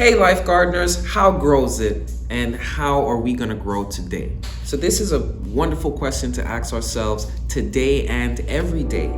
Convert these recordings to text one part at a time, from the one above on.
Hey Life Gardeners, how grows it and how are we going to grow today? So this is a wonderful question to ask ourselves today and every day.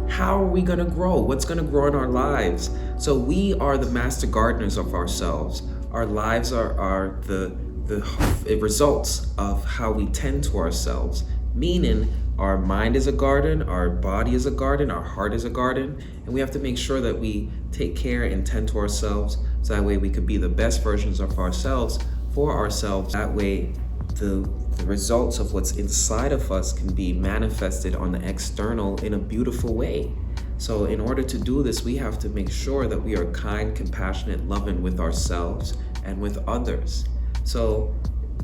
How are we going to grow? What's going to grow in our lives? So we are the master gardeners of ourselves. Our lives are the results of how we tend to ourselves, meaning our mind is a garden, our body is a garden, our heart is a garden, and we have to make sure that we take care and tend to ourselves so that way we could be the best versions of ourselves for ourselves. That way the results of what's inside of us can be manifested on the external in a beautiful way. So in order to do this, we have to make sure that we are kind, compassionate, loving with ourselves and with others. So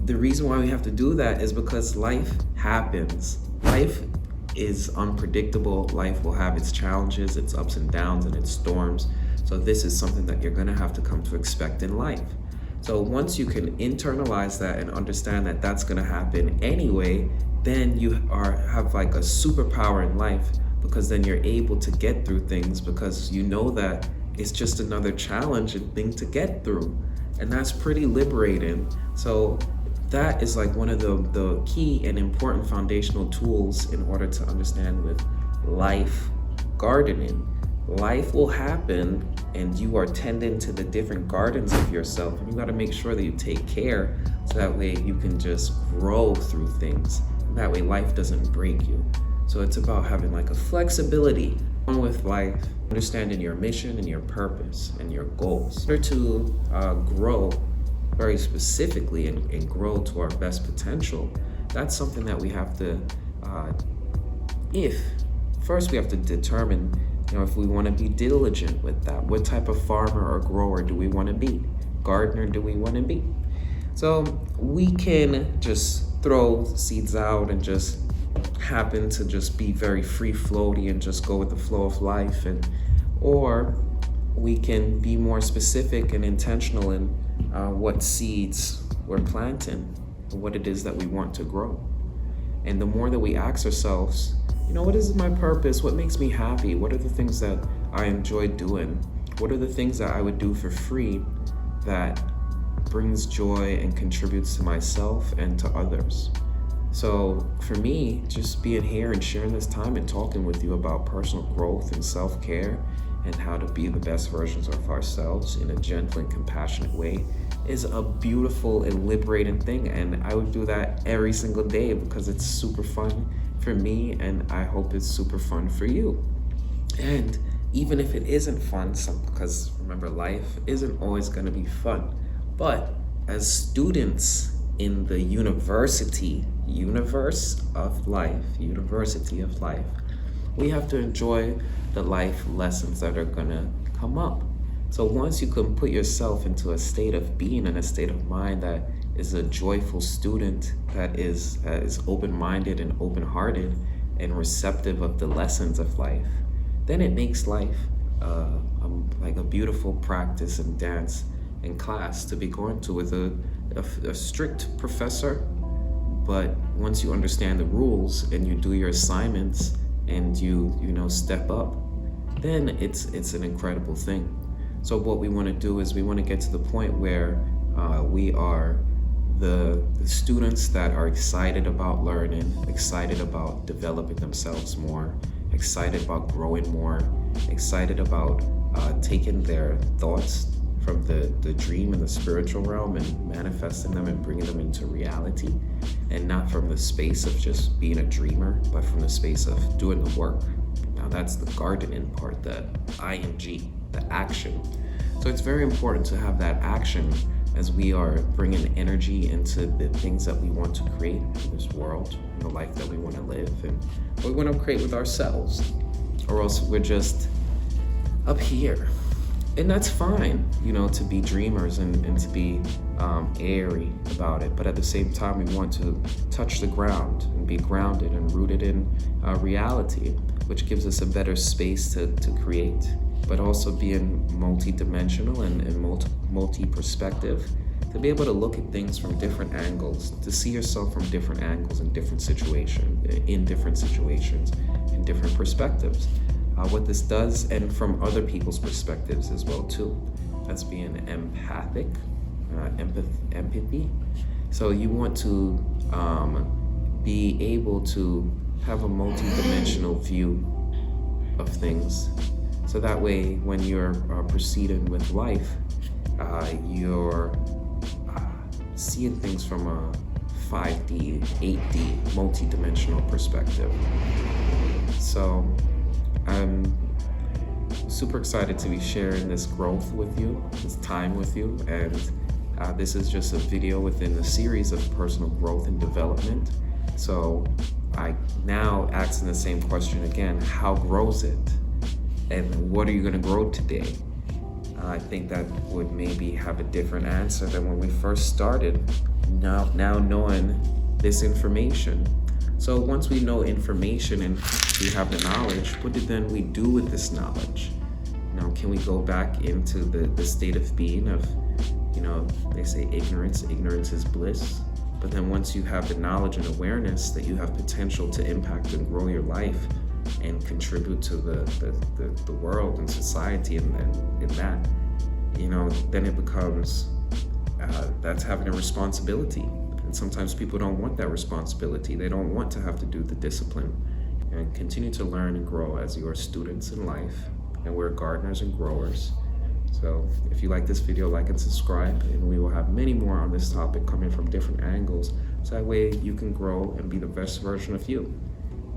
the reason why we have to do that is because life happens. Life is unpredictable. Life will have its challenges, its ups and downs, and its storms. So this is something that you're gonna have to come to expect in life. So once you can internalize that and understand that that's gonna happen anyway, then you have like a superpower in life, because then you're able to get through things because you know that it's just another challenge and thing to get through. And that's pretty liberating. So that is like one of the key and important foundational tools in order to understand with life gardening. Life will happen and you are tending to the different gardens of yourself, and you got to make sure that you take care so that way you can just grow through things. And that way life doesn't break you. So it's about having like a flexibility with life, understanding your mission and your purpose and your goals. In order to grow very specifically and grow to our best potential, that's something that we have to, first we have to determine, if we want to be diligent with that. What type of farmer or grower do we want to be? Gardener do we want to be? So we can just throw seeds out and just happen to just be very free floaty and just go with the flow of life, or we can be more specific and intentional in what seeds we're planting and what it is that we want to grow. And the more that we ask ourselves, what is my purpose? What makes me happy? What are the things that I enjoy doing? What are the things that I would do for free that brings joy and contributes to myself and to others? So for me, just being here and sharing this time and talking with you about personal growth and self-care and how to be the best versions of ourselves in a gentle and compassionate way is a beautiful and liberating thing. And I would do that every single day because it's super fun for me, and I hope it's super fun for you. And even if it isn't fun, because remember, life isn't always going to be fun, but as students in the university of life, we have to enjoy the life lessons that are going to come up. So once you can put yourself into a state of being, in a state of mind that is a joyful student, that is open-minded and open-hearted and receptive of the lessons of life, then it makes life like a beautiful practice and dance and class to be going to with a strict professor. But once you understand the rules and you do your assignments and you step up, then it's an incredible thing. So what we want to do is we want to get to the point where we are the students that are excited about learning, excited about developing themselves more, excited about growing more, excited about taking their thoughts from the dream and the spiritual realm and manifesting them and bringing them into reality, and not from the space of just being a dreamer, but from the space of doing the work. Now that's the gardening part, the ing, the action. So it's very important to have that action as we are bringing energy into the things that we want to create in this world, the life that we want to live, and what we want to create with ourselves, or else we're just up here. And that's fine, to be dreamers and to be airy about it. But at the same time, we want to touch the ground and be grounded and rooted in reality, which gives us a better space to create, but also being multi-dimensional and multi-perspective, to be able to look at things from different angles, to see yourself from different angles in different situations, in different perspectives. What this does, and from other people's perspectives as well too. That's being empathic, empathy. So you want to be able to have a multi-dimensional view of things. So that way, when you're proceeding with life, you're seeing things from a 5D, 8D, multi-dimensional perspective. So I'm super excited to be sharing this growth with you, this time with you, and this is just a video within a series of personal growth and development. So I now asking the same question again: how grows it, and what are you going to grow today? I think that would maybe have a different answer than when we first started. Now knowing this information. So once we know information and we have the knowledge, what did then we do with this knowledge? Can we go back into the state of being of, they say ignorance is bliss. But then once you have the knowledge and awareness that you have potential to impact and grow your life and contribute to the world and society and that, then it becomes, that's having a responsibility. And sometimes people don't want that responsibility. They don't want to have to do the discipline. And continue to learn and grow as you are students in life. And we're gardeners and growers. So if you like this video, like and subscribe, and we will have many more on this topic coming from different angles. So that way you can grow and be the best version of you.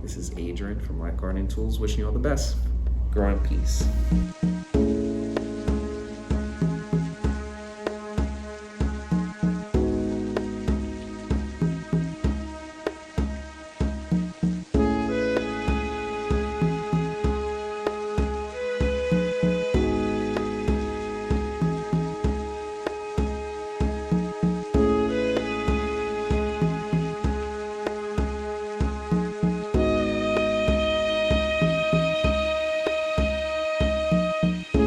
This is Adrian from Light Gardening Tools, wishing you all the best. Grow in peace.